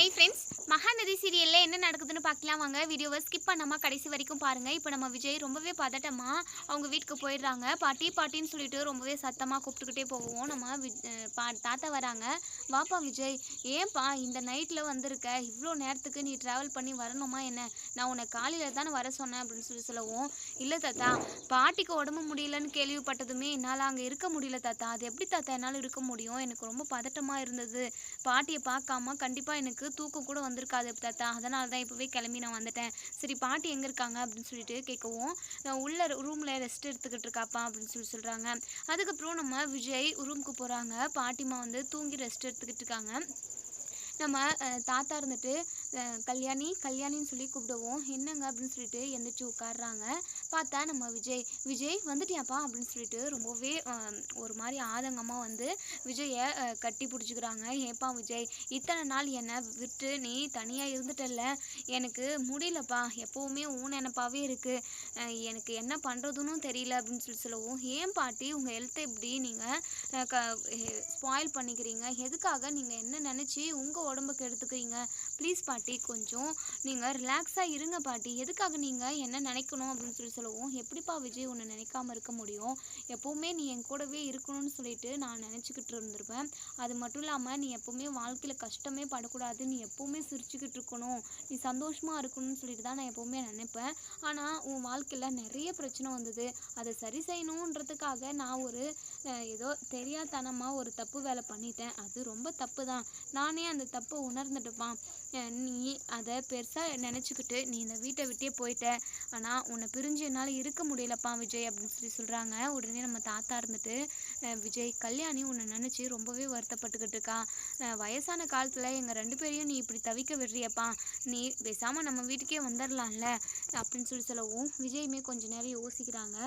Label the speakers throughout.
Speaker 1: Hi friends, Mahanadi சீரியலில் என்ன நடக்குதுன்னு பார்க்கலாம் வாங்க. வீடியோவை ஸ்கிப் பண்ணாமல் கடைசி வரைக்கும் பாருங்கள். இப்போ நம்ம விஜய் ரொம்பவே பதட்டமாக அவங்க வீட்டுக்கு போயிடுறாங்க. பாட்டி பாட்டின்னு சொல்லிட்டு ரொம்பவே சத்தமாக கூப்பிட்டுக்கிட்டே போவோம். நம்ம தாத்தா வராங்க. வாப்பா விஜய், ஏன்பா இந்த நைட்டில் வந்திருக்க? இவ்வளோ நேரத்துக்கு நீ ட்ராவல் பண்ணி வரணுமா என்ன? நான் உன்னை காலையில் தானே வர சொன்னேன் அப்படின்னு சொல்லவும், இல்லை தாத்தா, பாட்டிக்கு உடம்பு முடியலன்னு கேள்விப்பட்டதுமே என்னால் அங்கே இருக்க முடியல தாத்தா. அது எப்படி தாத்தா என்னால் இருக்க முடியும்? எனக்கு ரொம்ப பதட்டமாக இருந்தது. பாட்டியை பார்க்காம கண்டிப்பாக எனக்கு தூக்கம் கூட வந்திருக்காது தாத்தா. அதனால தான் இப்போவே கிளம்பி நான் வந்துட்டேன். சரி, பாட்டி எங்கே இருக்காங்க அப்படின்னு சொல்லிட்டு கேட்கவும், உள்ள ரூமில் ரெஸ்ட் எடுத்துக்கிட்டு இருக்காப்பா அப்படின்னு சொல்கிறாங்க. அதுக்கப்புறம் நம்ம விஜய் ரூமுக்கு போகிறாங்க. பாட்டிமா வந்து தூங்கி ரெஸ்ட் எடுத்துக்கிட்டு இருக்காங்க. நம்ம தாத்தா இருந்துட்டு கல்யாணின்னு சொல்லி கூப்பிடுவோம். என்னங்க அப்படின்னு சொல்லிட்டு எந்திரிச்சு உட்காடுறாங்க. பார்த்தா நம்ம விஜய் வந்துட்டியாப்பா அப்படின்னு சொல்லிட்டு ரொம்பவே ஒரு மாதிரி ஆதங்கமாக வந்து விஜயை கட்டி பிடிச்சிக்கிறாங்க. ஏப்பா விஜய், இத்தனை நாள் என்னை விட்டு நீ தனியாக இருந்துட்டல்ல, எனக்கு முடியலப்பா, எப்போவுமே உன் நினப்பாவே இருக்குது, எனக்கு என்ன பண்ணுறதுன்னு தெரியல அப்படின்னு சொல்லவும், ஏன் பாட்டி உங்கள் ஹெல்த்தை எப்படி நீங்கள் ஸ்பாயில் பண்ணிக்கிறீங்க? எதுக்காக நீங்கள் என்ன நினச்சி உங்கள் உடம்புக்கு எடுத்துக்கிறீங்க? ப்ளீஸ் பாட்டி, கொஞ்சம் நீங்கள் ரிலாக்ஸாக இருங்க பாட்டி. எதுக்காக நீங்கள் என்ன நினைக்கணும் அப்படின்னு சொல்லவும், எப்படிப்பா விஜய் உன்னை நினைக்காம இருக்க முடியும்? எப்போவுமே நீ என் கூடவே இருக்கணும்னு சொல்லிட்டு நான் நினச்சிக்கிட்டு இருந்திருப்பேன். அது மட்டும் இல்லாமல் நீ எப்போவுமே வாழ்க்கையில் கஷ்டமே படக்கூடாது, நீ எப்போவுமே சிரிச்சுக்கிட்டு இருக்கணும், நீ சந்தோஷமாக இருக்கணும்னு சொல்லிட்டு தான் நான் எப்போவுமே நினைப்பேன். ஆனால் உன் வாழ்க்கையில் நிறைய பிரச்சனை வந்தது. அதை சரி செய்யணுன்றதுக்காக நான் ஒரு ஏதோ தெரியாதனமாக ஒரு தப்பு வேலை பண்ணிட்டேன். அது ரொம்ப தப்பு தான். நானே அந்த தப்பை உணர்ந்துட்டுப்பான். நீ அதை பெருசாக நினச்சிக்கிட்டு நீ இந்த வீட்டை விட்டே போயிட்ட. ஆனால் உன்னை பிரிஞ்சு என்னால் இருக்க முடியலப்பா விஜய் அப்படின்னு சொல்கிறாங்க. உடனே நம்ம தாத்தா இருந்துட்டு, விஜய், கல்யாணி உன்னை நினச்சி ரொம்பவே வருத்தப்பட்டுக்கிட்டு இருக்கா. வயசான காலத்தில் எங்கள் 2 பேரையும் நீ இப்படி தவிக்க விடுறியப்பா. நீ பேசாமல் நம்ம வீட்டுக்கே வந்துடலாம்ல அப்படின்னு சொல்லவும், விஜயுமே கொஞ்ச நேரம் யோசிக்கிறாங்க.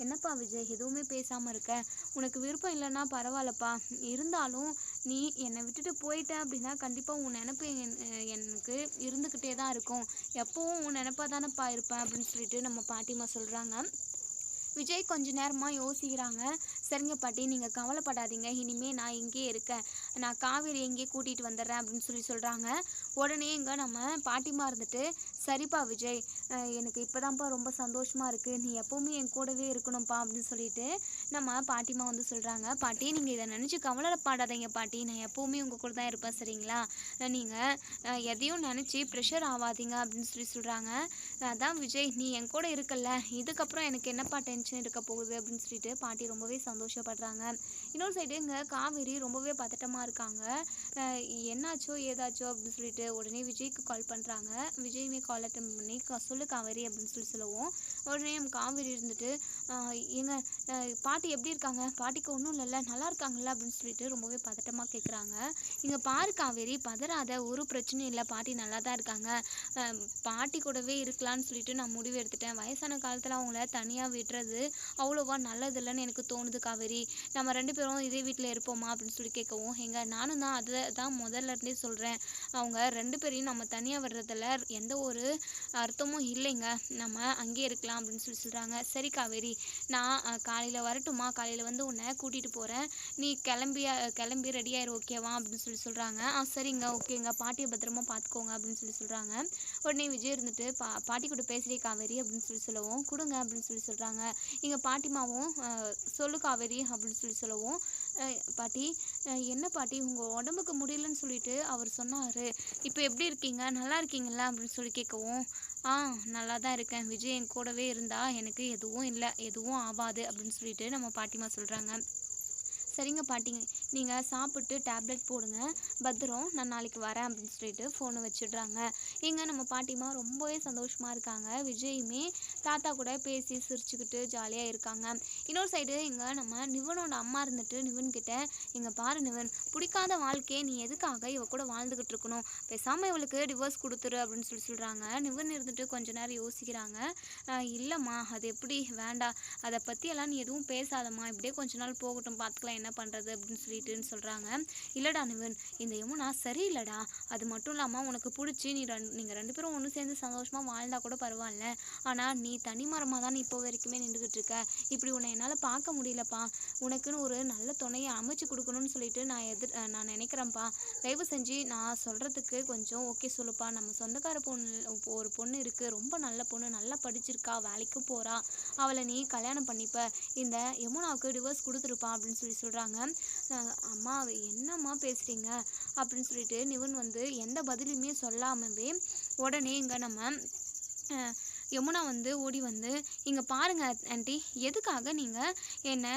Speaker 1: என்னப்பா விஜய், எதுவுமே பேசாமல் இருக்க? உனக்கு விருப்பம் இல்லைன்னா பரவாயில்லப்பா. இருந்தாலும் நீ என்னை விட்டுட்டு போயிட்ட அப்படின்னா கண்டிப்பாக உன் நினப்பு எனக்கு இருந்துக்கிட்டே தான் இருக்கும். எப்போவும் உன் நினப்பாக தானேப்பா இருப்பேன் அப்படின்னு சொல்லிட்டு நம்ம பாட்டிமா சொல்கிறாங்க. விஜய் கொஞ்ச நேரமாக யோசிக்கிறாங்க. சரிங்க பாட்டி, நீங்கள் கவலைப்படாதீங்க, இனிமேல் நான் இங்கேயே இருக்கேன், நான் காவேரி எங்கேயே கூட்டிகிட்டு வந்துடுறேன் அப்படின்னு சொல்கிறாங்க. உடனே இங்கே நம்ம பாட்டிமா இருந்துட்டு, சரிப்பா விஜய், எனக்கு இப்போதான்ப்பா ரொம்ப சந்தோஷமாக இருக்குது, நீ எப்போவுமே என் கூடவே இருக்கணும்ப்பா அப்படின்னு சொல்லிட்டு நம்ம பாட்டிமா வந்து சொல்கிறாங்க. பாட்டி, நீங்கள் இதை நினச்சி கவலைப்படாதீங்க பாட்டி, நான் எப்போவுமே உங்கள் கூட தான் இருப்பேன், சரிங்களா? நீங்கள் எதையும் நினச்சி ப்ரெஷர் ஆகாதீங்க அப்படின்னு சொல்கிறாங்க. அதான் விஜய், நீ என் கூட இருக்கல்ல, இதுக்கப்புறம் எனக்கு என்னப்பா டென்ஷன் இருக்க போகுது அப்படின்னு சொல்லிட்டு பாட்டி ரொம்பவே சந்தோஷப்படுறாங்க. இன்னொரு சைடு இங்கே காவேரி ரொம்பவே பதட்டமாக இருக்காங்க. என்னாச்சோ ஏதாச்சோ அப்படின்னு சொல்லிட்டு உடனே விஜய்க்கு கால் பண்ணுறாங்க. விஜயுமே கால் அட்டன் பண்ணி சொல்லு காவேரி அப்படின்னு சொல்லவும், உடனே காவேரி இருந்துட்டு, ஏங்க, பாட்டி எப்படி இருக்காங்க? பாட்டிக்கு ஒன்றும் இல்லைல்ல, நல்லா இருக்காங்கல்ல அப்படின்னு சொல்லிட்டு ரொம்பவே பதட்டமாக கேட்குறாங்க. இங்கே பாரு காவேரி, பதறாத, ஒரு பிரச்சனையும் இல்லை, பாட்டி நல்லா தான் இருக்காங்க. பாட்டி கூடவே இருக்கலான்னு சொல்லிட்டு நான் முடிவு எடுத்துட்டேன். வயசான காலத்தில் அவங்கள தனியாக விடுறது அவ்வளோவா நல்லது இல்லைன்னு எனக்கு தோணுது காவேரி. நம்ம 2 பேரும் இதே வீட்டில் இருப்போமா அப்படின்னு சொல்லி கேட்கவும், நானும் தான் அதை தான் முதல்ல இருந்தே சொல்கிறேன். அவங்க 2 பேரையும் நம்ம தனியாக விடுறதில்ல எந்த ஒரு அர்த்தமும் இல்லைங்க. நம்ம அங்கேயே இருக்கலாம் அப்படின்னு சொல்கிறாங்க. சரி காவேரி, நான் காலையில் வரட்டுமா? காலையில் வந்து உன்னை கூட்டிகிட்டு போகிறேன். நீ கிளம்பி ரெடியாயிரு, ஓகேவா அப்படின்னு சொல்கிறாங்க. சரிங்க, ஓகேங்க, பாட்டியை பத்திரமா பார்த்துக்கோங்க அப்படின்னு சொல்கிறாங்க. உடனே விஜய் இருந்துட்டு, பாட்டி கூட பேசுகிறே காவேரி அப்படின்னு சொல்லவும், கொடுங்க அப்படின்னு சொல்கிறாங்க. எங்கள் பாட்டிமாவும் சொல்லு காவேரி அப்படின்னு சொல்லவும், பாட்டி, என்ன பாட்டி, உங்கள் உடம்புக்கு முடியலன்னு சொல்லிட்டு அவர் சொன்னார், இப்போ எப்படி இருக்கீங்க? நல்லா இருக்கீங்களா அப்படின்னு சொல்லி கேட்கவும், நல்லா தான் இருக்கேன் விஜய், என் கூடவே இருந்தால் எனக்கு எதுவும் இல்லை, எதுவும் ஆகாது அப்படின்னு சொல்லிட்டு நம்ம பாட்டிமா சொல்கிறாங்க. சரிங்க பாட்டிங்க, நீங்கள் சாப்பிட்டு டேப்லெட் போடுங்க, பத்திரம், நான் நாளைக்கு வரேன் அப்படின்னு சொல்லிட்டு ஃபோனை வச்சிடுறாங்க. இங்கே நம்ம பாட்டிமா ரொம்பவே சந்தோஷமாக இருக்காங்க. விஜயுமே தாத்தா கூட பேசி சிரிச்சுக்கிட்டு ஜாலியாக இருக்காங்க. இன்னொரு சைடு இங்கே நம்ம நிவனோட அம்மா இருந்துட்டு நிவன்கிட்ட, இங்கே பாரு நிவன், பிடிக்காத வாழ்க்கையை நீ எதுக்காக இவ கூட வாழ்ந்துக்கிட்டு இருக்கணும், பேசாமல் இவளுக்கு டிவோர்ஸ் கொடுத்துரு அப்படின்னு சொல்கிறாங்க. நிவன் இருந்துட்டு கொஞ்ச நேரம் யோசிக்கிறாங்க. இல்லைம்மா, அது எப்படி, வேண்டாம், அதை பற்றியெல்லாம் நீ எதுவும் பேசாதம்மா, இப்படியே கொஞ்ச நாள் போகட்டும், பார்த்துக்கலாம் என்ன பண்ணுறது அப்படின்னு சொல்லிட்டு சொல்லிட்டுன்னு சொல்கிறாங்க. இல்லைடா நிவன், இந்த யமுனா சரியில்லைடா. அது மட்டும் இல்லாமல் உனக்கு பிடிச்சி நீங்கள் 2 பேரும் ஒன்று சேர்ந்து சந்தோஷமாக வாழ்ந்தா கூட பரவாயில்ல. ஆனால் நீ தனிமரமாக தான் இப்போ வரைக்குமே நின்றுக்கிட்டு இருக்க. இப்படி உன்னை என்னால் பார்க்க முடியலப்பா. உனக்குன்னு ஒரு நல்ல துணையை அமைச்சு கொடுக்கணும்னு சொல்லிட்டு நான் நினைக்கிறேன்ப்பா. தயவு செஞ்சு நான் சொல்கிறதுக்கு கொஞ்சம் ஓகே சொல்லுப்பா. நம்ம சொந்தக்கார ஒரு பொண்ணு இருக்குது, ரொம்ப நல்ல பொண்ணு, நல்லா படிச்சிருக்கா, வேலைக்கு போகிறா. அவளை நீ கல்யாணம் பண்ணிப்ப. இந்த யமுனாவுக்கு டிவோர்ஸ் கொடுத்துருப்பா அப்படின்னு சொல்கிறாங்க. அம்மா என்னம்மா பேசுகிறீங்க அப்படின்னு சொல்லிட்டு நிவன் வந்து எந்த பதிலுமே சொல்லாமவே உடனே இங்கே நம்ம யமுனா வந்து ஓடி வந்து, இங்கே பாருங்கள் ஆண்டி, எதுக்காக நீங்கள் என்னை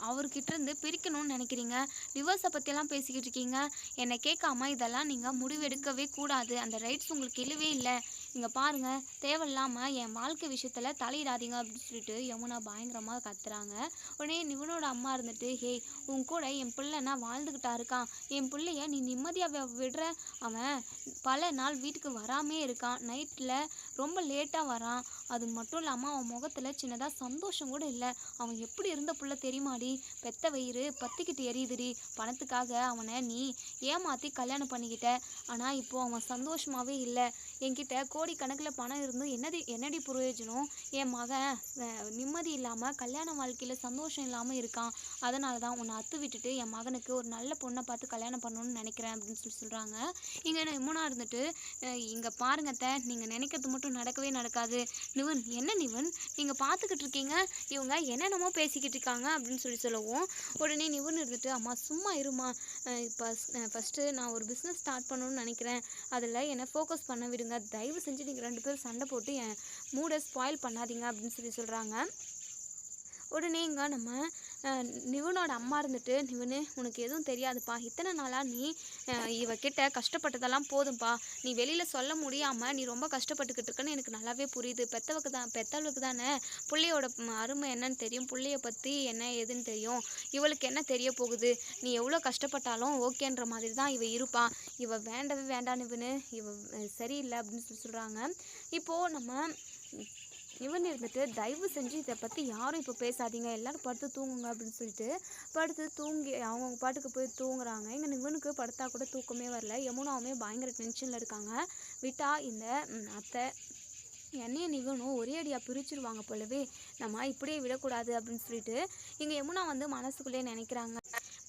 Speaker 1: அவர்கிட்டருந்து பிரிக்கணும்னு நினைக்கிறீங்க? டிவோர்ஸை பற்றியெல்லாம் பேசிக்கிட்டு இருக்கீங்க. என்னை கேட்காம இதெல்லாம் நீங்கள் முடிவெடுக்கவே கூடாது. அந்த ரைட்ஸ் உங்களுக்கு இல்லவே இல்லை. இங்கே பாருங்கள், தேவையில்லாமல் என் வாழ்க்கை விஷயத்தில் தலையிடாதீங்க அப்படின்னு சொல்லிட்டு யமுனா பயங்கரமாக கத்துறாங்க. உடனே நிவனோட அம்மா இருந்துட்டு, ஹே, உன் கூட என் பிள்ளைனா வாழ்ந்துக்கிட்டா இருக்கான். என் பிள்ளைய நீ நிம்மதியாக விடுற? அவன் பல நாள் வீட்டுக்கு வராமே இருக்கான். நைட்டில் ரொம்ப லேட்டாக வரான். அது மட்டும் இல்லாமல் அவன் முகத்தில் சின்னதாக சந்தோஷம் கூட இல்லை. அவன் எப்படி இருந்த பிள்ளை தெரியுமாடி? பெத்த வயிறு பத்திக்கிட்டு எரியுதுடி. பணத்துக்காக அவனை நீ ஏமாற்றி கல்யாணம் பண்ணிக்கிட்ட. ஆனால் இப்போது அவன் சந்தோஷமாகவே இல்லை. என்கிட்ட கோடிக்கணக்கில் பணம் இருந்தும் என்னடி பிரயோஜனம்? என் மகன் நிம்மதி இல்லாமல் கல்யாண வாழ்க்கையில் சந்தோஷம் இல்லாமல் இருக்கான். அதனால தான் உன்னை அத்து விட்டுட்டு என் மகனுக்கு ஒரு நல்ல பொண்ணை பார்த்து கல்யாணம் பண்ணணும்னு நினைக்கிறேன் அப்படின்னு சொல்கிறாங்க. இங்கே யமுனா இருந்துட்டு, இங்கே பாருங்க அத்தை, நீங்கள் நினைக்கிறது மட்டும் நடக்கவே நடக்காது. நிவன், என்ன நிவன் நீங்கள் பார்த்துக்கிட்டு இருக்கீங்க? இவங்க என்னென்னமோ பேசிக்கிட்டு இருக்காங்க அப்படின்னு சொல்லவும் உடனே நிவன் இருந்துட்டு, அம்மா சும்மா இருமா, இப்போ ஃபஸ்ட்டு நான் ஒரு பிஸ்னஸ் ஸ்டார்ட் பண்ணணும்னு நினைக்கிறேன். அதில் என்னை ஃபோக்கஸ் பண்ண விடுங்க. தயவு செஞ்சு நீங்கள் 2 பேரும் சண்டை போட்டு என் மூடை ஸ்பாயில் பண்ணாதீங்க அப்படின்னு சொல்கிறாங்க. உடனே இங்கே நம்ம நிவனோட அம்மா இருந்துட்டு, நிவனு, உனக்கு எதுவும் தெரியாதுப்பா. இத்தனை நாளாக நீ இவகிட்ட கஷ்டப்பட்டதெல்லாம் போதும்ப்பா. நீ வெளியில் சொல்ல முடியாமல் நீ ரொம்ப கஷ்டப்பட்டுக்கிட்டு இருக்கன்னு எனக்கு நல்லாவே புரியுது. பெத்தவளுக்கு தானே புள்ளையோட அருமை என்னன்னு தெரியும், புள்ளைய பற்றி என்ன ஏதுன்னு தெரியும். இவளுக்கு என்ன தெரிய போகுது? நீ எவ்வளோ கஷ்டப்பட்டாலும் ஓகேன்ற மாதிரி தான் இவ இருப்பா. இவ வேண்டவே வேண்டாம் நிவனு, இவ சரியில்லை அப்படின்னு சொல்கிறாங்க. இப்போது நம்ம இவன் இருந்துட்டு, தயவு செஞ்சு இதை பற்றி யாரும் இப்போ பேசாதீங்க, எல்லோரும் படுத்து தூங்குங்க அப்படின்னு சொல்லிட்டு படுத்து தூங்கி அவங்க பாட்டுக்கு போய் தூங்குறாங்க. இங்கே இவனுக்கு படுத்தா கூட தூக்கமே வரல. யமுனாவுமே பயங்கர டென்ஷனில் இருக்காங்க. விட்டா இந்த அத்தை என்னையும் நிவனும் ஒரே அடியாக பிரிச்சுருவாங்க போலவே, நம்ம இப்படியே விடக்கூடாது அப்படின்னு சொல்லிட்டு இங்கே யமுனா வந்து மனசுக்குள்ளேயே நினைக்கிறாங்க.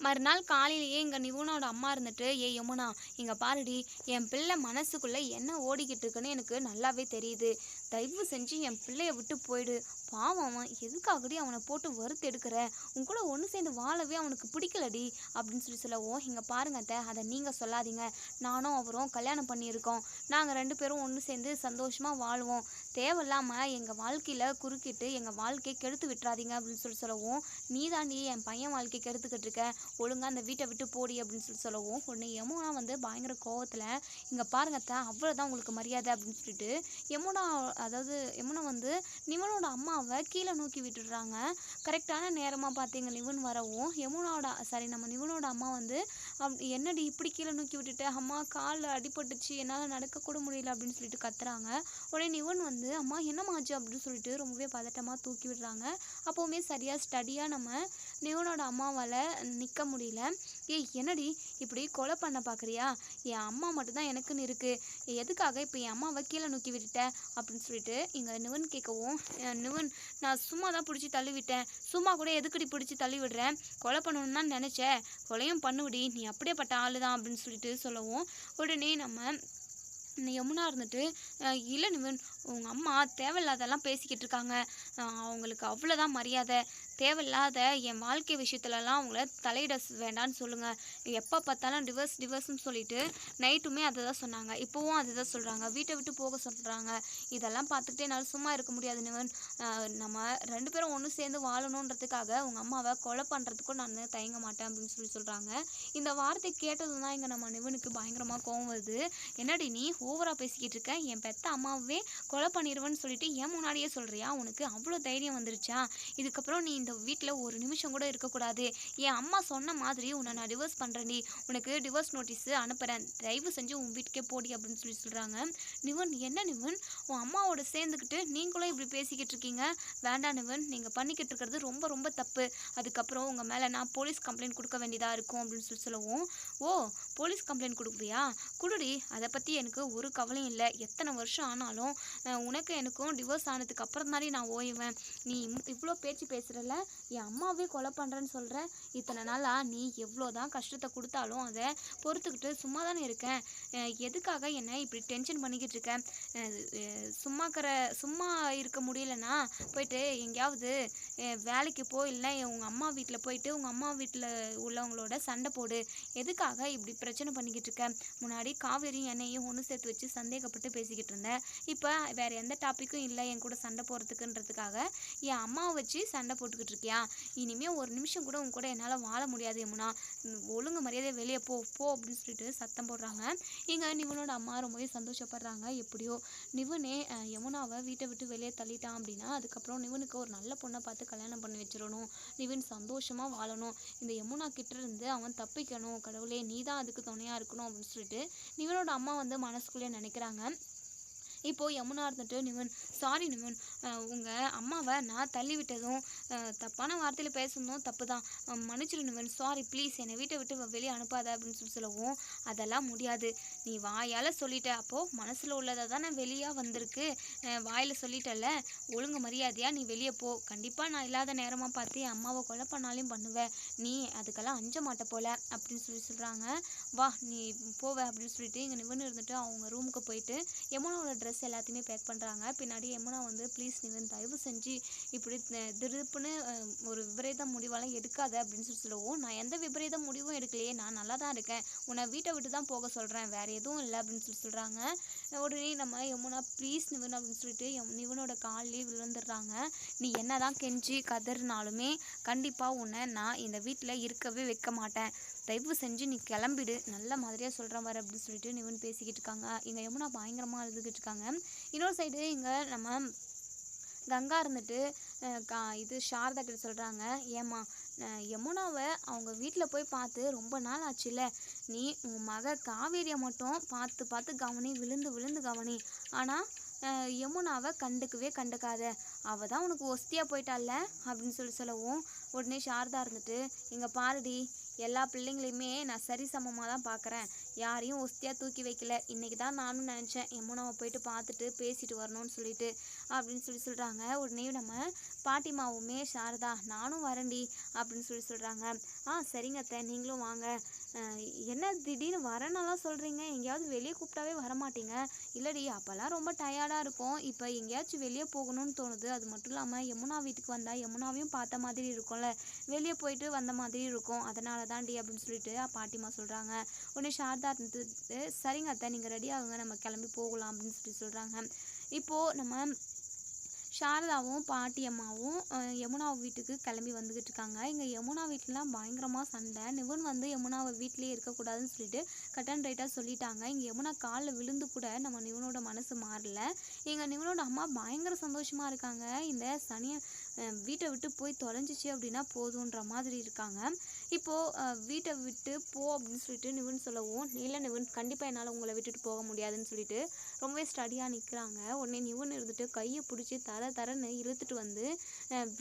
Speaker 1: மறுநாள் காலையிலேயே இங்கே நிவனோட அம்மா இருந்துட்டு, ஏ யமுனா, இங்கே பாருடி, என் பிள்ளை மனசுக்குள்ளே என்ன ஓடிக்கிட்டு இருக்குன்னு எனக்கு நல்லாவே தெரியுது. தயவு செஞ்சு என் பிள்ளைய விட்டு போயிடு. பாவம், அவன் எதுக்காகடி அவனை போட்டு வறுத்து எடுக்கிற? உன் கூட ஒன்று சேர்ந்து வாழவே அவனுக்கு பிடிக்கலடி அப்படின்னு சொல்லவும், இங்கே பாருங்க அத்தை, அதை நீங்கள் சொல்லாதீங்க. நானும் அவரும் கல்யாணம் பண்ணியிருக்கோம். நாங்கள் 2 பேரும் ஒன்று சேர்ந்து சந்தோஷமாக வாழுவோம். தேவையில்லாமல் எங்கள் வாழ்க்கையில் குறுக்கிட்டு எங்கள் வாழ்க்கையை கெடுத்து விட்டுறாதீங்க அப்படின்னு சொல்லவும், நீ தாண்டி என் பையன் வாழ்க்கை கெடுத்துக்கிட்டு இருக்க, ஒழுங்காக அந்த வீட்டை விட்டு போடி அப்படின்னு சொல்லவும், உடனே யமுனா வந்து பயங்கர கோவத்தில், இங்கே பாருங்க அத்தை, அவ்வளோதான் உங்களுக்கு மரியாதை அப்படின்னு சொல்லிட்டு யமுனா வந்து நிவனோட அம்மாவை கீழே நோக்கி விட்டுடுறாங்க. கரெக்டான நேரமாக பார்த்தீங்க நிவன் வரவும், நம்ம நிவனோட அம்மா வந்து, என்னடி இப்படி கீழே நோக்கி விட்டுட்ட? அம்மா காலில் அடிபட்டுச்சு, என்னால் நடக்கக்கூட முடியல அப்படின்னு சொல்லிட்டு கத்துறாங்க. உடனே நிவன் வந்து, அம்மா என்னமாச்சு அப்படின்னு சொல்லிட்டு ரொம்பவே பதட்டமாக தூக்கி விடுறாங்க. அப்போவுமே சரியாக ஸ்டடியாக நம்ம நிவனோட அம்மாவால் நிற்க முடியல. ஏய், என்னடி இப்படி கொலை பண்ண பார்க்குறியா? என் அம்மா மட்டும்தான் எனக்குன்னு இருக்குது, எதுக்காக இப்போ என் அம்மாவை கீழே நோக்கி விட்டுட்ட அப்படின்னு சொல்லிட்டு இங்கே நிவன் கேட்கவும், நிவன், நான் சும்மா தான் பிடிச்சி தள்ளி விட்டேன். சும்மா கூட எதுக்கடி பிடிச்சி தள்ளி விடுறேன்? கொலை பண்ணணும்னு தான் நினச்சேன், கொலையும் பண்ணுவிடி, நீ அப்படியேப்பட்ட ஆளு தான் அப்படின்னு சொல்லிட்டு சொல்லவும், உடனே நம்ம யமுனா இருந்துட்டு, இல்லை நிவன், உங்கள் அம்மா தேவையில்லாதெல்லாம் பேசிக்கிட்டு இருக்காங்க. அவங்களுக்கு அவ்வளோதான் மரியாதை. தேவையில்லாத என் வாழ்க்கை விஷயத்துலலாம் அவங்கள தலையிட வேண்டான்னு சொல்லுங்கள். எப்போ பார்த்தாலும் டிவர்ஸ்ன்னு சொல்லிட்டு நைட்டுமே அதை தான் சொன்னாங்க, இப்போவும் அதை தான் சொல்கிறாங்க, வீட்டை விட்டு போக சொல்கிறாங்க. இதெல்லாம் பார்த்துக்கிட்டே என்னால் சும்மா இருக்க முடியாது நிவன். நம்ம 2 பேரும் ஒன்று சேர்ந்து வாழணுன்றதுக்காக உங்கள் அம்மாவை கொலை பண்ணுறதுக்கும் நான் தயங்க மாட்டேன் அப்படின்னு சொல்கிறாங்க. இந்த வார்த்தை கேட்டது தான் இங்கே நம்ம நிவனுக்கு பயங்கரமாக கோவம் வருது. என்னடி நீ ஓவராக பேசிக்கிட்டு இருக்க? என் பெத்த அம்மாவே கொலை பண்ணிடுவேன்னு சொல்லிட்டு என் முன்னாடியே சொல்கிறியா? உனக்கு அவ்வளோ தைரியம் வந்துருச்சா? இதுக்கப்புறம் நீ இந்த வீட்டில் ஒரு நிமிஷம் கூட இருக்கக்கூடாது. என் அம்மா சொன்ன மாதிரி உன்னை நான் டிவோர்ஸ் பண்ணுறேன்டி, உனக்கு டிவோர்ஸ் நோட்டீஸு அனுப்புகிறேன், தயவு செஞ்சு உன் வீட்டுக்கே போடி அப்படின்னு சொல்கிறாங்க. நிவன், என்ன நிவன், உன் அம்மாவோட சேர்ந்துக்கிட்டு நீங்களும் இப்படி பேசிக்கிட்டு இருக்கீங்க? வேண்டாம் நிவன், நீங்கள் பண்ணிக்கிட்டு இருக்கிறது ரொம்ப ரொம்ப தப்பு. அதுக்கப்புறம் உங்கள் மேலே நான் போலீஸ் கம்ப்ளைண்ட் கொடுக்க வேண்டியதாக இருக்கும் அப்படின்னு சொல்லவும், ஓ போலீஸ் கம்ப்ளைண்ட் கொடுக்குறியா, குடுடி, அதை பற்றி எனக்கு ஒரு கவலையும் இல்லை. எத்தனை வருஷம் ஆனாலும் உனக்கு எனக்கும் டிவோர்ஸ் ஆனதுக்கு அப்புறம் தானே நான் ஓய்வேன். நீ இவ்வளோ பேச்சு பேசுகிறல, என் அம்மாவே கொலை பண்ணுறேன்னு சொல்கிற. இத்தனை நாளாக நீ எவ்வளோ தான் கஷ்டத்தை கொடுத்தாலும் அதை பொறுத்துக்கிட்டு சும்மா தானே இருக்கேன். எதுக்காக என்னை இப்படி டென்ஷன் பண்ணிக்கிட்டு இருக்கேன்? சும்மா இருக்க முடியலன்னா போயிட்டு எங்கேயாவது வேலைக்கு போ, இல்லை உங்கள் அம்மா வீட்டில் போயிட்டு உங்கள் அம்மா வீட்டில் உள்ளவங்களோட சண்டை போடு. எதுக்காக இப்படி பிரச்சனை பண்ணிக்கிட்டு இருக்க? முன்னாடி காவேரியும் என்னையும் ஒன்று சேர்த்து வச்சு சந்தேகப்பட்டு பேசிக்கிட்டு இருந்தேன். இப்போ வேறு எந்த டாப்பிக்கும் இல்லை என் கூட சண்டை போகிறதுக்குன்றதுக்காக என் அம்மாவை வச்சு சண்டை போட்டுக்கிட்டு இருக்கியா? இனிமேல் ஒரு நிமிஷம் கூட உன் கூட என்னால் வாழ முடியாது யமுனா, ஒழுங்கு மரியாதை வெளியே போ போ அப்படின்னு சொல்லிட்டு சத்தம் போடுறாங்க. இங்கே நிவனோட அம்மா ரொம்பவே சந்தோஷப்படுறாங்க. எப்படியோ நிவனே யமுனாவை வீட்டை விட்டு வெளியே தள்ளிட்டான் அப்படின்னா அதுக்கப்புறம் நிவனுக்கு ஒரு நல்ல பொண்ணை பார்த்து கல்யாணம் பண்ணி வச்சிடணும், நிவன் சந்தோஷமாக வாழணும், இந்த யமுனா கிட்ட இருந்து அவன் தப்பிக்கணும், கடவுளே நீ தான் அதுக்கு துணையாக இருக்கணும் அப்படின்னு சொல்லிட்டு நிவனோட அம்மா வந்து மனசுக்குள்ளே நினைக்கிறாங்க. இப்போது யமுனா இருந்துட்டு, நிவன் சாரி நிவன், உங்கள் அம்மாவை நான் தள்ளி விட்டதும் தப்பான வார்த்தையில் பேசணும் தப்பு தான், மன்னிச்சிடு நிவன், சாரி ப்ளீஸ், என்னை வீட்டை விட்டு வெளியே அனுப்பாத அப்படின்னு சொல்லவும், அதெல்லாம் முடியாது, நீ வாயால் சொல்லிட்ட, அப்போது மனசில் உள்ளதை தானே வெளியாக வந்திருக்கு, வாயில் சொல்லிட்டல, ஒழுங்கு மரியாதையாக நீ வெளியே போ, கண்டிப்பாக நான் இல்லாத நேரமாக பார்த்து என் அம்மாவை கொலை பண்ணாலையும் பண்ணுவேன், நீ அதுக்கெல்லாம் அஞ்ச மாட்ட போல அப்படின்னு சொல்கிறாங்க. வா நீ போவ அப்படின்னு சொல்லிட்டு இங்கே நிவன் இருந்துட்டு அவங்க ரூமுக்கு போயிட்டு யமுனாவோட ட்ரெஸ் எல்லாத்தையுமே பேக் பண்ணுறாங்க. பின்னாடி யமுனா வந்து ப்ளீஸ் நிவன் தயவு செஞ்சு இப்படி திருப்புன்னு ஒரு விபரீத முடிவெல்லாம் எடுக்காத அப்படின்னு சொல்லவும், நான் எந்த விபரீத முடிவும் எடுக்கலையே, நான் நல்லா தான் இருக்கேன், உன்னை வீட்டை விட்டு தான் போக சொல்கிறேன், வேறு எதுவும் இல்லை அப்படின்னு சொல்கிறாங்க. உடனே நம்ம யமுனா ப்ளீஸ் நிவன் அப்படின்னு சொல்லிட்டு நிவனோட காலிலே விழுந்துடுறாங்க. நீ என்ன தான் கெஞ்சி கதறினாலுமே கண்டிப்பாக உன்னை நான் இந்த வீட்டில் இருக்கவே வைக்க மாட்டேன், தயவு செஞ்சு நீ கிளம்பிடு, நல்ல மாதிரியாக சொல்கிற மாதிரி அப்படின்னு சொல்லிட்டு நிவன் பேசிக்கிட்டு இருக்காங்க. இங்கே யமுனா பயங்கரமாக அழுதுகிட்டு இருக்காங்க. இன்னொரு சைடு இங்கே நம்ம கங்கா இருந்துட்டு இது சாரதா கிட்ட சொல்கிறாங்க, ஏம்மா யமுனாவை அவங்க வீட்டில் போய் பார்த்து ரொம்ப நாள் ஆச்சுல்ல, நீ உன் மக காவேரியை மட்டும் பார்த்து பார்த்து கவனி, விழுந்து விழுந்து கவனி, ஆனால் யமுனாவை கண்டுக்காத, அவள் தான் உனக்கு ஒஸ்தியாக போயிட்டால அப்படின்னு சொல்லவும், உடனே சாரதா இருந்துட்டு, இங்கே பாருடி, எல்லா பிள்ளைங்களையுமே நான் சரிசமமாக தான் பார்க்குறேன், யாரையும் ஒஸ்தியாக தூக்கி வைக்கல, இன்றைக்கி தான் நானும் நினச்சேன் யமுனாவை போயிட்டு பார்த்துட்டு பேசிட்டு வரணும்னு சொல்லிட்டு அப்படின்னு சொல்கிறாங்க. உடனே நம்ம பாட்டிமாவுமே சாரதா நானும் வரேன்டி அப்படின்னு சொல்கிறாங்க. சரிங்க அத்தை, நீங்களும் வாங்க, என்ன திடீர்னு வரேன்னெல்லாம் சொல்கிறீங்க, எங்கேயாவது வெளியே கூப்பிட்டாவே வரமாட்டீங்க? இல்லடி, அப்போல்லாம் ரொம்ப டயர்டாக இருக்கும், இப்போ எங்கேயாச்சும் வெளியே போகணும்னு தோணுது, அது மட்டும் இல்லாமல் யமுனா வீட்டுக்கு வந்தால் யமுனாவையும் பார்த்த மாதிரி இருக்கும்ல, வெளியே போயிட்டு வந்த மாதிரி இருக்கும், அதனால தான்டி அப்படின்னு சொல்லிட்டு பாட்டிமா சொல்கிறாங்க. உடனே சாரதா இருந்துட்டு, சரிங்க அத்தை நீங்கள் ரெடி ஆகுங்க, நம்ம கிளம்பி போகலாம் அப்படின்னு சொல்கிறாங்க. இப்போது நம்ம சாரதாவும் பாட்டியம்மாவும் யமுனா வீட்டுக்கு கிளம்பி வந்துக்கிட்டு இருக்காங்க. இங்கே யமுனா வீட்டிலலாம் பயங்கரமாக சண்டை. நிவன் வந்து யமுனாவை வீட்டிலே இருக்கக்கூடாதுன்னு சொல்லிட்டு கட் அண்ட் ரைட்டாக சொல்லிட்டாங்க. இங்கே யமுனா காலில் விழுந்து கூட நம்ம நிவனோட மனசு மாறல. எங்கள் நிவனோட அம்மா பயங்கர சந்தோஷமாக இருக்காங்க. இந்த சனியை வீட்டை விட்டு போய் தொலைஞ்சிச்சு அப்படின்னா போதுன்ற மாதிரி இருக்காங்க. இப்போது வீட்டை விட்டு போ அப்படின்னு சொல்லிட்டு நிவன் சொல்லவும், இல்லை நிவன் கண்டிப்பாக என்னால் உங்களை விட்டுட்டு போக முடியாதுன்னு சொல்லிட்டு ரொம்பவே ஸ்டடியாக நிற்கிறாங்க. உடனே நிவன் இருந்துட்டு கையை பிடிச்சி தரன்னு இழுத்துட்டு வந்து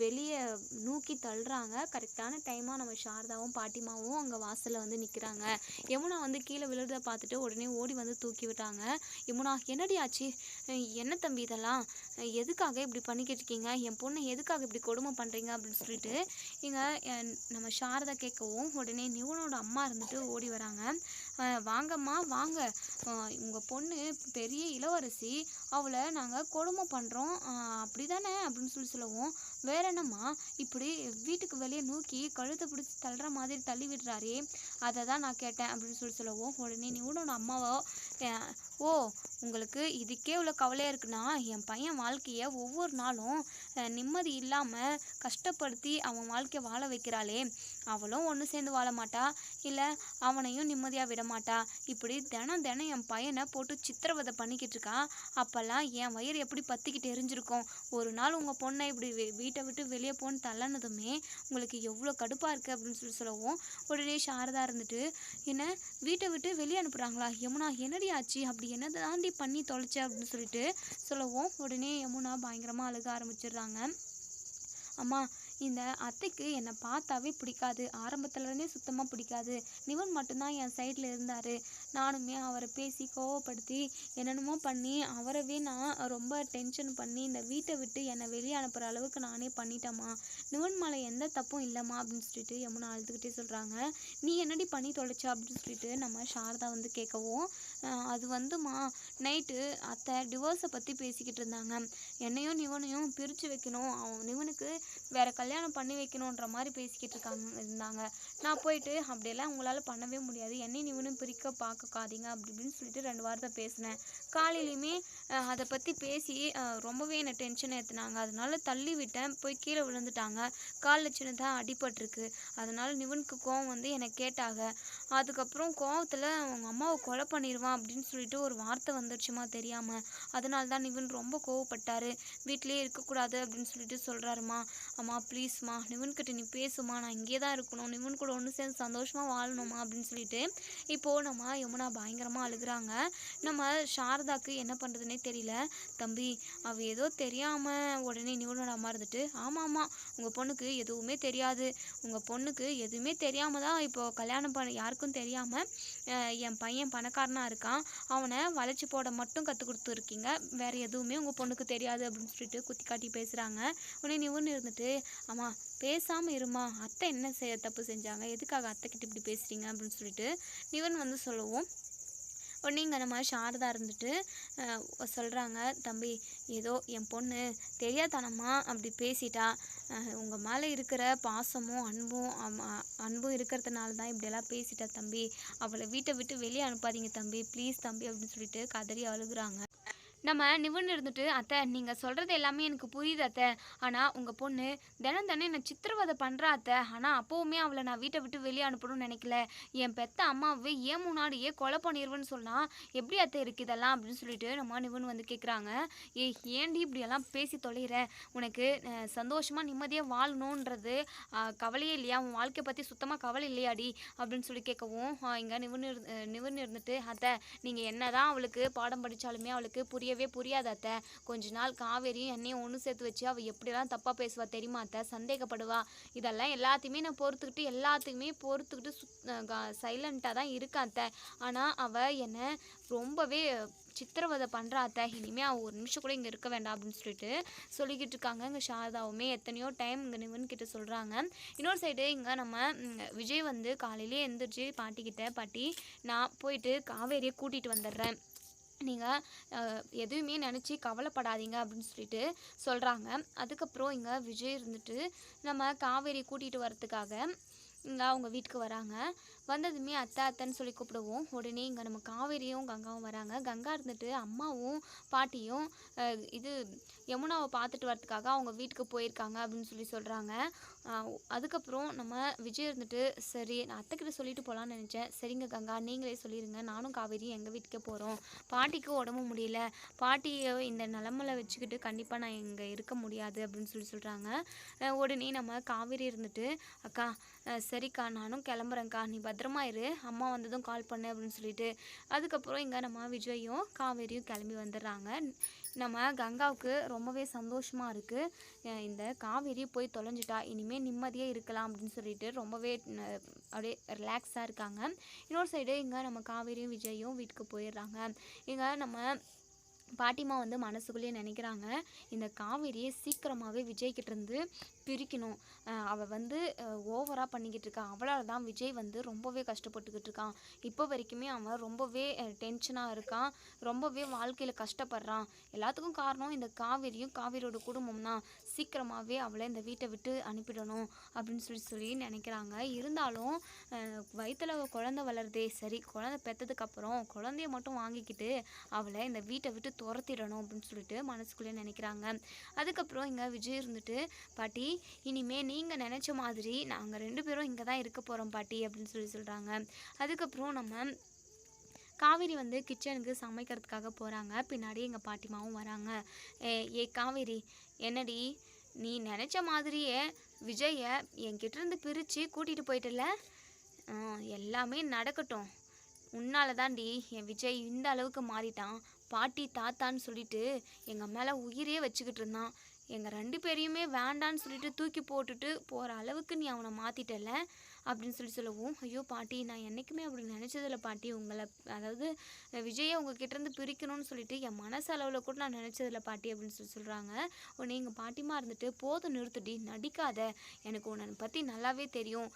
Speaker 1: வெளியே நோக்கி தள்ளுறாங்க. கரெக்டான டைமாக நம்ம சாரதாவும் பாட்டிமாவும் அங்கே வாசலில் வந்து நிற்கிறாங்க. யமுனா வந்து கீழே விழுறத பார்த்துட்டு உடனே ஓடி வந்து தூக்கி விட்டாங்க. யமுனா என்னடி ஆச்சு, என்ன தம்பி இதெல்லாம், எதுக்காக இப்படி பண்ணிக்கிட்டு இருக்கீங்க, என் பொண்ணை எதுக்காக இப்படி கொடுமை பண்ணுறீங்க அப்படின்னு சொல்லிட்டு இங்கே நம்ம சாரதா கேட்கவும், உடனே நிவனோட அம்மா இருந்துட்டு ஓடி வராங்க. வாங்கம்மா வாங்க, உங்கள் பொண்ணு பெரிய இளவரசி, அவளை நாங்கள் கொடுமை பண்ணுறோம் அப்படி தானே அப்படின்னு சொல்லவும், வேற என்னம்மா இப்படி வீட்டுக்கு வெளியே நோக்கி கழுத்தை பிடிச்சி தள்ளுற மாதிரி தள்ளி விடுறாரே, அதை தான் நான் கேட்டேன் அப்படின்னு சொல்லவும், உடனே நிவனோட அம்மாவோ, ஓ உங்களுக்கு இதுக்கே இவ்வளோ கவலையாக இருக்குன்னா, என் பையன் வாழ்க்கையை ஒவ்வொரு நாளும் நிம்மதி இல்லாமல் கஷ்டப்படுத்தி அவன் வாழ்க்கையை வாழ வைக்கிறாளே, அவளும் ஒன்று சேர்ந்து வாழ மாட்டா, இல்லை அவனையும் நிம்மதியாக விட மாட்டா. இப்படி தினம் தினம் என் பையனை போட்டு சித்திரவதை பண்ணிக்கிட்டு இருக்கா. அப்போல்லாம் என் வயிறு எப்படி பற்றிக்கிட்டு எரிஞ்சிருக்கும். ஒரு நாள் உங்கள் பொண்ணை இப்படி வீட்டை விட்டு வெளியே போன்னு தள்ளனதுமே உங்களுக்கு எவ்வளோ கடுப்பாக இருக்குது அப்படின்னு சொல்லவும் உடனே சாரதா இருந்துட்டு, என்ன வீட்டை விட்டு வெளியே அனுப்புகிறாங்களா? யமுனா என்னடி ஆச்சு? அப்படி என்ன தாண்டி பண்ணி தொலைச்ச அப்படின்னு சொல்லிட்டு சொல்லவும் உடனே யமுனா பயங்கரமாக அழுக ஆரம்பிச்சிடுறாங்க. அம்மா, இந்த அத்தைக்கு என்னை பார்த்தாவே பிடிக்காது. ஆரம்பத்துலேருந்தே சுத்தமாக பிடிக்காது. நிவன் மட்டும்தான் என் சைடில் இருந்தார். நானுமே அவரை பேசி கோவப்படுத்தி என்னென்னமோ பண்ணி அவரவே நான் ரொம்ப டென்ஷன் பண்ணி இந்த வீட்டை விட்டு என்னை வெளியே அனுப்புகிற அளவுக்கு நானே பண்ணிட்டேம்மா. நிவன் மேலே எந்த தப்பும் இல்லைம்மா அப்படின்னு சொல்லிட்டு யமுனா அழுதுகிட்டே சொல்கிறாங்க. நீ என்னடி பண்ணி தொலைச்சா அப்படின்னு சொல்லிட்டு நம்ம சாரதா வந்து கேட்கவும், அது வந்துமா நைட்டு அத்தை டிவோர்ஸை பற்றி பேசிக்கிட்டு இருந்தாங்க. என்னையும் நிவனையும் பிரித்து வைக்கணும், நிவனுக்கு வேறு கல்யாணம் பண்ணி வைக்கணுன்ற மாதிரி பேசிக்கிட்டு இருந்தாங்க. நான் போயிட்டு அப்படியெல்லாம் உங்களால் பண்ணவே முடியாது, என்னையும் நிவனும் பிரிக்க பார்க்காதீங்க அப்படி இப்படின்னு சொல்லிட்டு 2 வார்த்தை பேசினேன். காலையிலையுமே அதை பற்றி பேசி ரொம்பவே என்னை டென்ஷன் ஏற்றுனாங்க. அதனால தள்ளி விட்டேன். போய் கீழே விழுந்துட்டாங்க. காலில் சின்னதாக அடிபட்டிருக்கு. அதனால நிவனுக்கு கோவம் வந்து என்னை கேட்டாங்க. அதுக்கப்புறம் கோவத்தில் அவங்க அம்மாவை கொலை பண்ணிடுவான் அப்படின்னு சொல்லிட்டு ஒரு வார்த்தை வந்துடுச்சுமா தெரியாமல். அதனால தான் நிவன் ரொம்ப கோவப்பட்டார். வீட்டிலே இருக்கக்கூடாது அப்படின்னு சொல்லிட்டு சொல்கிறாருமா. அம்மா ப்ளீஸ்மா, நிவன்கிட்ட நீ பேசுமா, நான் இங்கே தான் இருக்கணும், நிவன் கூட ஒன்று சேர்ந்து சந்தோஷமாக வாழணுமா அப்படின்னு சொல்லிட்டு இப்போது நம்ம யமுனா பயங்கரமாக அழுகுறாங்க. நம்ம சாரதாக்கு என்ன பண்ணுறதுனே தெரியல. தம்பி, அவள் ஏதோ தெரியாமல் உடனே நிவனோட அம்மா இருந்துட்டு, ஆமாம் உங்கள் பொண்ணுக்கு எதுவுமே தெரியாது, உங்கள் பொண்ணுக்கு எதுவுமே தெரியாமல் தான் இப்போது கல்யாணம் பண்ண யாருக்கும் தெரியாமல் என் பையன் பணக்காரனாக இருக்கான், அவனை வளைச்சி போட மட்டும் கற்றுக் கொடுத்துருக்கீங்க, வேறு எதுவுமே உங்கள் பொண்ணுக்கு தெரியாது அப்படின்னு சொல்லிட்டு குத்தி காட்டி பேசுகிறாங்க. உடனே நிவன் இருந்துட்டு, அம்மா பேசாமல் இருமா, அத்தை என்ன தப்பு செஞ்சாங்க, எதுக்காக அத்தைக்கிட்ட இப்படி பேசுகிறீங்க அப்படின்னு சொல்லிட்டு நிவன் வந்து சொல்லவும் உடனே இங்கே நம்ம சாரதா இருந்துட்டு சொல்கிறாங்க. தம்பி, ஏதோ என் பொண்ணு தெரியாதனமா அப்படி பேசிட்டா, உங்கள் மேலே இருக்கிற பாசமும் அன்பும் இருக்கிறதுனால தான் இப்படியெல்லாம் பேசிட்டா தம்பி, அவளை வீட்டை விட்டு வெளியே அனுப்பாதீங்க தம்பி, ப்ளீஸ் தம்பி அப்படின்னு சொல்லிட்டு கதறி அழுகுறாங்க. நம்ம நிவன் இருந்துட்டு, அத்தை நீங்கள் சொல்கிறது எல்லாமே எனக்கு புரியுது அத்தை, ஆனால் உங்கள் பொண்ணு தினம் தினம் என்னை சித்திரவதை பண்ணுறா அத்தை, ஆனால் அப்போவுமே அவளை நான் வீட்டை விட்டு வெளியே அனுப்பணும்னு நினைக்கல, என் பெத்த அம்மாவே ஏன் முன்னாடியே கொலை பண்ணிடுவேன்னு சொன்னால் எப்படி அத்தை இருக்குது இதெல்லாம் அப்படின்னு சொல்லிட்டு நம்ம நிவன் வந்து கேட்குறாங்க. ஏன்டி இப்படியெல்லாம் பேசி தொலைகிற, உனக்கு சந்தோஷமாக நிம்மதியாக வாழணுன்றது கவலையே இல்லையா, உன் வாழ்க்கையை பற்றி சுத்தமாக கவலை இல்லையாடி அப்படின்னு சொல்லி கேட்கவும் இங்கே நிவன் இருந்துட்டு, அத்தை நீங்கள் என்ன தான் அவளுக்கு பாடம் படித்தாலுமே அவளுக்கு புரியாத அத்தை, கொஞ்ச நாள் காவேரியும் என்னையும் ஒன்று சேர்த்து வச்சு அவள் எப்படியெல்லாம் தப்பாக பேசுவா தெரியுமா அத்தை, சந்தேகப்படுவா, இதெல்லாம் எல்லாத்தையுமே பொறுத்துக்கிட்டு சைலண்ட்டாக தான் இருக்கா அத்தை, ஆனால் அவள் என்னை ரொம்பவே சித்திரவதை பண்ணுறா அத்தை, இனிமேல் அவள் ஒரு நிமிஷம் கூட இங்கே இருக்க வேண்டாம் அப்படின்னு சொல்லிட்டு சொல்லிக்கிட்டு இருக்காங்க. இங்கே சாரதாவுமே எத்தனையோ டைம் இங்கே நிவன் கிட்ட சொல்கிறாங்க. இன்னொரு சைடு இங்கே நம்ம விஜய் வந்து காலையிலே எழுந்திரிச்சு பாட்டிக்கிட்ட, பாட்டி நான் போயிட்டு காவேரியை கூட்டிகிட்டு வந்துடுறேன், நீங்கள் எதுவுமே நினச்சி கவலைப்படாதீங்க அப்படின்னு சொல்லிட்டு சொல்கிறாங்க. அதுக்கப்புறம் இங்கே விஜய் இருந்துட்டு நம்ம காவேரி கூட்டிகிட்டு வரத்துக்காக இங்கே அவங்க வீட்டுக்கு வராங்க. வந்ததுமே அத்தை அத்தைன்னு சொல்லி கூப்பிடுவோம். உடனே இங்கே நம்ம காவேரியும் கங்காவும் வராங்க. கங்கா இருந்துட்டு அம்மாவும் பாட்டியும் இது யமுனாவை பார்த்துட்டு வரதுக்காக அவங்க வீட்டுக்கு போயிருக்காங்க அப்படின்னு சொல்லி சொல்கிறாங்க. அதுக்கப்புறம் நம்ம விஜய் இருந்துட்டு, சரி நான் அத்தைக்கிட்ட சொல்லிட்டு போகலான்னு நினச்சேன், சரிங்க கங்கா நீங்களே சொல்லிடுங்க, நானும் காவேரி எங்கள் வீட்டுக்கே போகிறோம், பாட்டிக்கு உடம்பு முடியல, பாட்டியை இந்த நிலமையில வச்சுக்கிட்டு கண்டிப்பாக நான் இங்கே இருக்க முடியாது அப்படின்னு சொல்லி சொல்கிறாங்க. உடனே நம்ம காவேரி இருந்துட்டு, அக்கா சரிக்கா நானும் கிளம்புறேங்க்கா, நீ பத்திரமா இரு, அம்மா வந்ததும் கால் பண்ணு அப்படின்னு சொல்லிட்டு அதுக்கப்புறம் இங்கே நம்ம விஜயும் காவேரியும் கிளம்பி வந்துடுறாங்க. நம்ம கங்காவுக்கு ரொம்பவே சந்தோஷமாக இருக்குது, இந்த காவேரி போய் தொலைஞ்சிட்டா, இனிமேல் நிம்மதியாக இருக்கலாம் அப்படின்னு சொல்லிட்டு ரொம்பவே அப்படியே ரிலாக்ஸாக இருக்காங்க. இன்னொரு சைடு இங்கே நம்ம காவேரியும் விஜயும் வீட்டுக்கு போயிடுறாங்க. இங்கே நம்ம பாட்டிமா வந்து மனசுக்குள்ளேயே நினைக்கிறாங்க, இந்த காவேரியை சீக்கிரமாகவே விஜய்கிட்டேருந்து பிரிக்கணும், அவள் வந்து ஓவராக பண்ணிக்கிட்டு இருக்கா, அவளால் தான் விஜய் வந்து ரொம்பவே கஷ்டப்பட்டுக்கிட்டு இருக்கான், இப்போ வரைக்குமே அவன் ரொம்பவே டென்ஷனாக இருக்கான், ரொம்பவே வாழ்க்கையில் கஷ்டப்படுறான், எல்லாத்துக்கும் காரணம் இந்த காவேரியோட குடும்பம் தான், சீக்கிரமாகவே அவளை இந்த வீட்டை விட்டு அனுப்பிடணும் அப்படின்னு சொல்லி நினைக்கிறாங்க. இருந்தாலும் வயிற்றில் குழந்தை வளருதே, சரி குழந்தை பெற்றதுக்கப்புறம் குழந்தைய மட்டும் வாங்கிக்கிட்டு அவளை இந்த வீட்டை விட்டு துரத்திடணும் அப்படின்னு சொல்லிட்டு மனசுக்குள்ளே நினைக்கிறாங்க. அதுக்கப்புறம் இங்கே விஜய் இருந்துட்டு, பாட்டி இனிமேல் நீங்கள் நினச்ச மாதிரி நாங்கள் 2 பேரும் இங்கே தான் இருக்க போகிறோம் பாட்டி அப்படின்னு சொல்கிறாங்க. அதுக்கப்புறம் நம்ம காவேரி வந்து கிச்சனுக்கு சமைக்கிறதுக்காக போகிறாங்க. பின்னாடி எங்கள் பாட்டிமாவும் வராங்க. ஏ காவேரி, என்னடி நீ நினச்ச மாதிரியே விஜயை என்கிட்ட இருந்து பிரித்து கூட்டிகிட்டு போயிட்டல. எல்லாமே நடக்கட்டும். உன்னால தாண்டி என் விஜய் இந்த அளவுக்கு மாறிட்டான். பாட்டி தாத்தான்னு சொல்லிட்டு எங்கள் மேலே உயிரே வச்சுக்கிட்டு இருந்தான். எங்கள் 2 பேரையுமே வேண்டான்னு சொல்லிட்டு தூக்கி போட்டுட்டு போகிற அளவுக்கு நீ அவனை மாற்றிட்டல அப்படின்னு சொல்லவும், ஐயோ பாட்டி, நான் என்றைக்குமே அப்படி நினச்சதில்ல பாட்டி. உங்களை அதாவது விஜயை உங்ககிட்டேருந்து பிரிக்கணும்னு சொல்லிட்டு என் மனசளவில் கூட நான் நினச்சதில்ல பாட்டி அப்படின்னு சொல்கிறாங்க. உடனே எங்கள் பாட்டிமா இருந்துட்டு, போதும் நிறுத்துடி, நடிக்காத, எனக்கு உன்னை பற்றி நல்லாவே தெரியும்.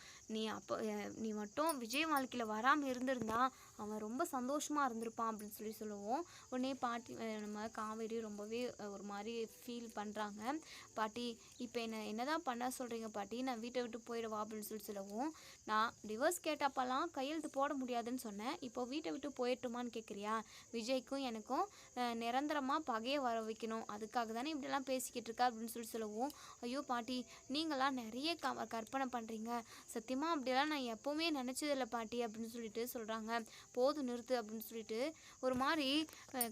Speaker 1: நீ மட்டும் விஜய் வாழ்க்கையில் வராமல் இருந்திருந்தா அவன் ரொம்ப சந்தோஷமாக இருந்திருப்பான் அப்படின்னு சொல்லவும், உடனே பாட்டி நம்ம காவேரி ரொம்பவே ஒரு மாதிரி ஃபீல் பண்ணுறாங்க. பாட்டி, இப்போ என்னதான் பண்ண சொல்கிறீங்க பாட்டி? நான் வீட்டை விட்டு போயிடுவா அப்படின்னு சொல்லவும், நான் டிவோர்ஸ் கேட்டப்பெல்லாம் கையெழுத்து போட முடியாதுன்னு சொன்னேன். இப்போ வீட்டை விட்டு போயிட்டுமான்னு கேட்குறியா? விஜய்க்கும் எனக்கும் நிரந்தரமாக பகையை வர வைக்கணும், அதுக்காக தானே இப்படிலாம் பேசிக்கிட்டு இருக்கா அப்படின்னு சொல்லவும், ஐயோ பாட்டி, நீங்களாம் நிறைய கற்பனை பண்ணுறீங்க. சத்தியமாக அப்படியெல்லாம் நான் எப்போவுமே நினச்சதில்லை பாட்டி அப்படின்னு சொல்லிட்டு சொல்கிறாங்க. போதும் நிறுத்து அப்படின்னு சொல்லிட்டு ஒரு மாதிரி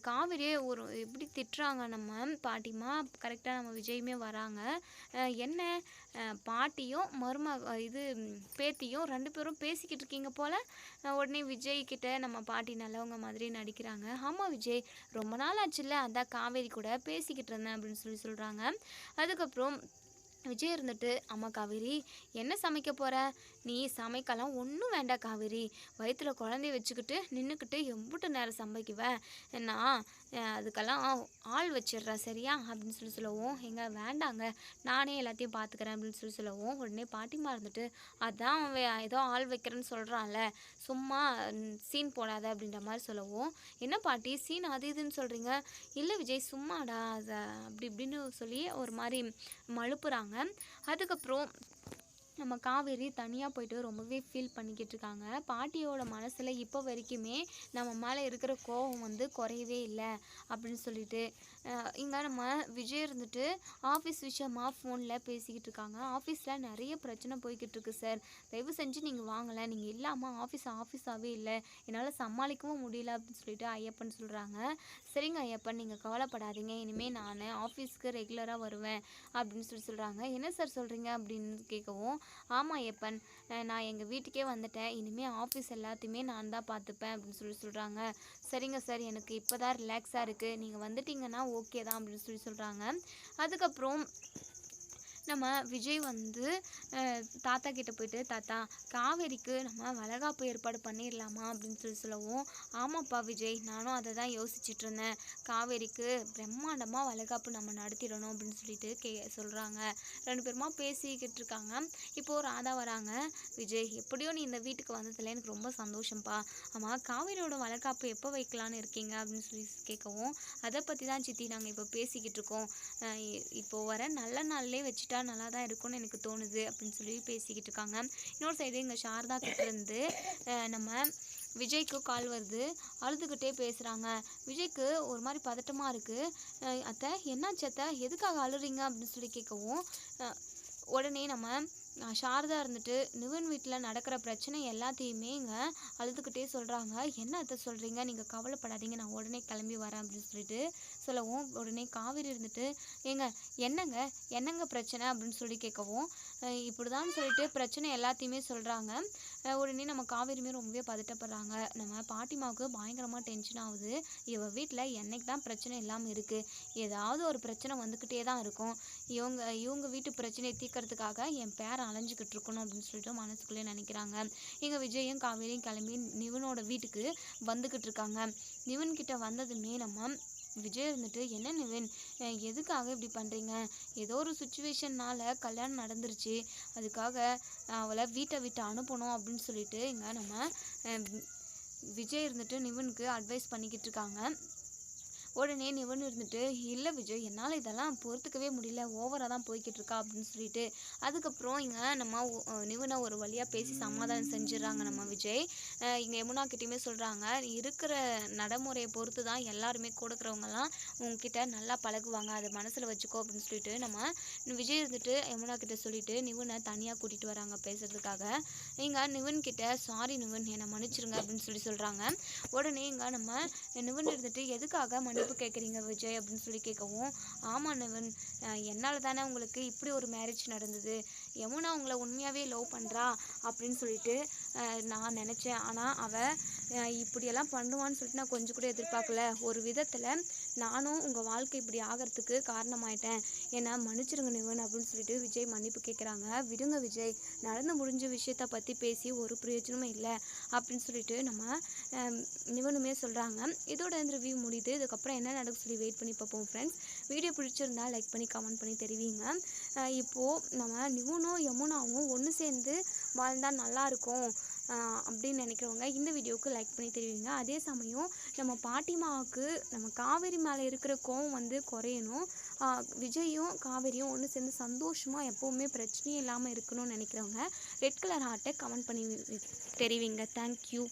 Speaker 1: காவிரியே ஒரு எப்படி திட்டுறாங்க நம்ம பாட்டிமா. கரெக்டாக நம்ம விஜயுமே வராங்க. என்ன பாட்டியும் பேத்தியும் 2 பேரும் பேசிக்கிட்டு இருக்கீங்க போல். உடனே விஜய் கிட்ட நம்ம பாட்டி நல்லவங்க மாதிரி நடிக்கிறாங்க. ஆமாம் விஜய், ரொம்ப நாள் ஆச்சுல்ல, அதான் காவேரி கூட பேசிக்கிட்டு இருந்தேன் அப்படின்னு சொல்கிறாங்க. அதுக்கப்புறம் விஜய் இருந்துட்டு, அம்மா காவேரி, என்ன சமைக்க போகிற? நீ சமைக்கலாம் ஒன்றும் வேண்டாம் காவேரி. வயிற்றில் குழந்தைய வச்சுக்கிட்டு நின்றுக்கிட்டு எம்பிட்டு நேரம் சமைக்குவேன்? நான் அதுக்கெல்லாம் ஆள் வச்சிடுறேன் சரியா அப்படின்னு சொல்லவும், வேண்டாங்க, நானே எல்லாத்தையும் பார்த்துக்கிறேன் அப்படின்னு சொல்லவும், உடனே பாட்டிமா இருந்துட்டு, அதான் அவன் ஏதோ ஆள் வைக்கிறேன்னு சொல்கிறான்ல, சும்மா சீன் போடாத அப்படின்ற மாதிரி சொல்லவும், என்ன பாட்டி சீன் அது இதுன்னு சொல்கிறீங்க? இல்லை விஜய், சும்மாடா அதை அப்படி இப்படின்னு சொல்லி ஒரு மாதிரி மழுப்புறாங்க. அதுக்கப்புறம் நம்ம காவேரி தனியாக போயிட்டு ரொம்பவே ஃபீல் பண்ணிக்கிட்டு இருக்காங்க. பாட்டியோட மனசில் இப்போ வரைக்குமே நம்ம மேலே இருக்கிற கோபம் வந்து குறையவே இல்லை அப்படின்னு சொல்லிட்டு இங்கே நம்ம விஜய் இருந்துட்டு ஆஃபீஸ் விஷயமாக ஃபோனில் பேசிக்கிட்டு இருக்காங்க. ஆஃபீஸில் நிறைய பிரச்சனை போய்கிட்டு இருக்கு சார், தயவு செஞ்சு நீங்கள் வாங்கலை, நீங்கள் இல்லாமல் ஆஃபீஸாகவே இல்லை, என்னால் சமாளிக்கவும் முடியல அப்படின்னு சொல்லிட்டு ஐயப்பன் சொல்கிறாங்க. சரிங்க ஐயப்பன், நீங்கள் கவலைப்படாதீங்க, இனிமேல் நான் ஆஃபீஸ்க்கு ரெகுலராக வருவேன் அப்படின்னு சொல்கிறாங்க. என்ன சார் சொல்கிறீங்க அப்படின்னு கேட்கவும், ஆமாம் ஐயப்பன், நான் எங்கள் வீட்டுக்கே வந்துட்டேன், இனிமேல் ஆஃபீஸ் எல்லாத்தையுமே நான் தான் பார்த்துப்பேன் அப்படின்னு சொல்கிறாங்க. சரிங்க சார், எனக்கு இப்போ தான் ரிலாக்ஸாக இருக்குது, நீங்கள் வந்துட்டீங்கன்னா ஓகே தான் அப்படின்னு சொல்கிறாங்க. அதுக்கப்புறம் நம்ம விஜய் வந்து தாத்தா கிட்ட போயிட்டு, தாத்தா காவேரிக்கு நம்ம வளகாப்பு ஏற்பாடு பண்ணிடலாமா அப்படின்னு சொல்லவும், ஆமாப்பா விஜய், நானும் அதை தான் யோசிச்சுட்டு இருந்தேன், காவேரிக்கு பிரம்மாண்டமாக வளகாப்பு நம்ம நடத்திடணும் அப்படின்னு சொல்லிட்டு சொல்கிறாங்க. 2 பேருமா பேசிக்கிட்டு இருக்காங்க. இப்போது ராதா வராங்க. விஜய், எப்படியோ நீ இந்த வீட்டுக்கு வந்ததில் எனக்கு ரொம்ப சந்தோஷம்ப்பா. ஆமாம், காவேரியோட வளகாப்பு எப்போ வைக்கலான்னு இருக்கீங்க அப்படின்னு சொல்லி கேட்கவும், அதை பற்றி தான் சித்தி நாங்கள் இப்போ பேசிக்கிட்டு இருக்கோம், இப்போது வர நல்ல நாள்லேயே வச்சுட்டா நல்லா தான் இருக்கும்னு எனக்கு தோணுது அப்படின்னு சொல்லி பேசிக்கிட்டு இருக்காங்க. இன்னொரு சைடு இங்கே சாரதா கிட்டேருந்து நம்ம விஜய்க்கு கால் வருது. அழுதுகிட்டே பேசுகிறாங்க. விஜய்க்கு ஒரு மாதிரி பதட்டமாக இருக்குது. அத்தை என்னாச்சு அத்தை, எதுக்காக அழுறீங்க அப்படின்னு சொல்லி கேட்கவும், உடனே நம்ம சாரதா இருந்துட்டு நிவன் வீட்டில் நடக்கிற பிரச்சனை எல்லாத்தையுமே இங்கே அழுதுகிட்டே சொல்கிறாங்க. என்ன அத்தை சொல்கிறீங்க, நீங்கள் கவலைப்படாதீங்க, நான் உடனே கிளம்பி வரேன் அப்படின்னு சொல்லிட்டு சொல்லவும், உடனே காவேரி இருந்துட்டு, என்னங்க பிரச்சனை அப்படின்னு சொல்லி கேட்கவும், இப்படி தான் சொல்லிட்டு பிரச்சனை எல்லாத்தையுமே சொல்கிறாங்க. உடனே நம்ம காவேரியுமே ரொம்பவே பதட்டப்படுறாங்க. நம்ம பாட்டிமாவுக்கு பயங்கரமாக டென்ஷன் ஆகுது. இவள் வீட்டில் என்னைக்கு தான் பிரச்சனை இல்லாமல் இருக்குது, ஏதாவது ஒரு பிரச்சனை வந்துக்கிட்டே தான் இருக்கும், இவங்க வீட்டு பிரச்சனையை தீர்க்கறதுக்காக என் பேரை அலைஞ்சிக்கிட்டு இருக்கணும் அப்படின்னு சொல்லிட்டு மனசுக்குள்ளே நினைக்கிறாங்க. எங்கள் விஜயும் காவேரியும் கிளம்பி நிவனோட வீட்டுக்கு வந்துக்கிட்டு இருக்காங்க. நிவன் கிட்ட வந்ததுமே நம்ம விஜய் இருந்துட்டு, என்ன நிவன், எதுக்காக இப்படி பண்ணுறீங்க? ஏதோ ஒரு சுச்சுவேஷன்னால் கல்யாணம் நடந்துருச்சு, அதுக்காக அவளை வீட்டை விட்டு அனுப்பணும் அப்படின்னு சொல்லிட்டு இங்கே நம்ம விஜய் இருந்துட்டு நிவனுக்கு அட்வைஸ் பண்ணிக்கிட்டு இருக்காங்க. உடனே நிவன் இருந்துட்டு, "இல்ல விஜய், என்னால இதெல்லாம் பொறுத்துக்கவே முடியல. ஓவரா தான் போய்க்கிட்டு இருக்கா" அப்படின்னு சொல்லிட்டு, அதுக்கப்புறம் இங்க நம்ம நிவன ஒரு வழியா பேசி சமாதானம் செஞ்சுர்றாங்க நம்ம விஜய். இங்க யமுனா கிட்டயுமே சொல்றாங்க, "இருக்கிற நடைமுறைய பொறுத்து தான் எல்லாருமே கூட இருக்கிறவங்கலாம் உன்கிட்ட நல்லா பழகுவாங்க. அத மனசுல வச்சுக்கோ" அப்படின்னு சொல்லிட்டு நம்ம விஜய் இருந்துட்டு யமுனா கிட்ட சொல்லிட்டு நிவன தனியா கூட்டிட்டு வராங்க பேசுறதுக்காக. இங்க நிவன் கிட்ட, "சாரி நிவன், என்ன மன்னிச்சிருங்க" அப்படின்னு சொல்றாங்க. உடனே இங்க நம்ம நிவன் இருந்துட்டு, "எதுக்காக மன்னிப்பு கேட்குறீங்க விஜய்?" அப்படின்னு சொல்லி கேட்கவும், "ஆமா நிவன், என்னால தானே உங்களுக்கு இப்படி ஒரு மேரேஜ் நடந்தது. யமுனா உங்கள உண்மையாவே லவ் பண்றா அப்படின்னு சொல்லிட்டு நான் நினச்சேன். ஆனால் அவள் இப்படியெல்லாம் பண்ணுவான்னு சொல்லிட்டு நான் கொஞ்சம் கூட எதிர்பார்க்கல. ஒரு விதத்தில் நானும் உங்கள் வாழ்க்கை இப்படி ஆகிறதுக்கு காரணமாயிட்டேன். என்னை மன்னிச்சிருங்க நிவன்" அப்படின்னு சொல்லிட்டு விஜய் மன்னிப்பு கேட்குறாங்க. "விடுங்க விஜய், நடந்து முடிஞ்ச விஷயத்த பற்றி பேசி ஒரு பிரயோஜனமும் இல்லை" அப்படின்னு சொல்லிட்டு நம்ம நிவனுமே சொல்கிறாங்க. இதோட இந்த ரிவ்யூ முடியுது. இதுக்கப்புறம் என்ன நடக்கும் சொல்லி வெயிட் பண்ணி பார்ப்போம் ஃப்ரெண்ட்ஸ். வீடியோ பிடிச்சிருந்தா லைக் பண்ணி கமெண்ட் பண்ணி தெரிவிங்க. இப்போது நம்ம நிவனும் யமுனாவும் ஒன்று சேர்ந்து வாழ்ந்தால் நல்லாயிருக்கும் அப்படின்னு நினைக்கிறவங்க இந்த வீடியோவுக்கு லைக் பண்ணி தெரிவிங்க. அதே சமயம் நம்ம பாட்டிமாவுக்கு நம்ம காவேரி மேலே இருக்கிற கோவம் வந்து குறையணும். விஜயும் காவேரியும் ஒன்று சேர்ந்து சந்தோஷமாக எப்போவுமே பிரச்சனையே இல்லாமல் இருக்கணும்னு நினைக்கிறவங்க ரெட் கலர் ஹார்ட்டை கமெண்ட் பண்ணி தெரிவிங்க. தேங்க்யூ.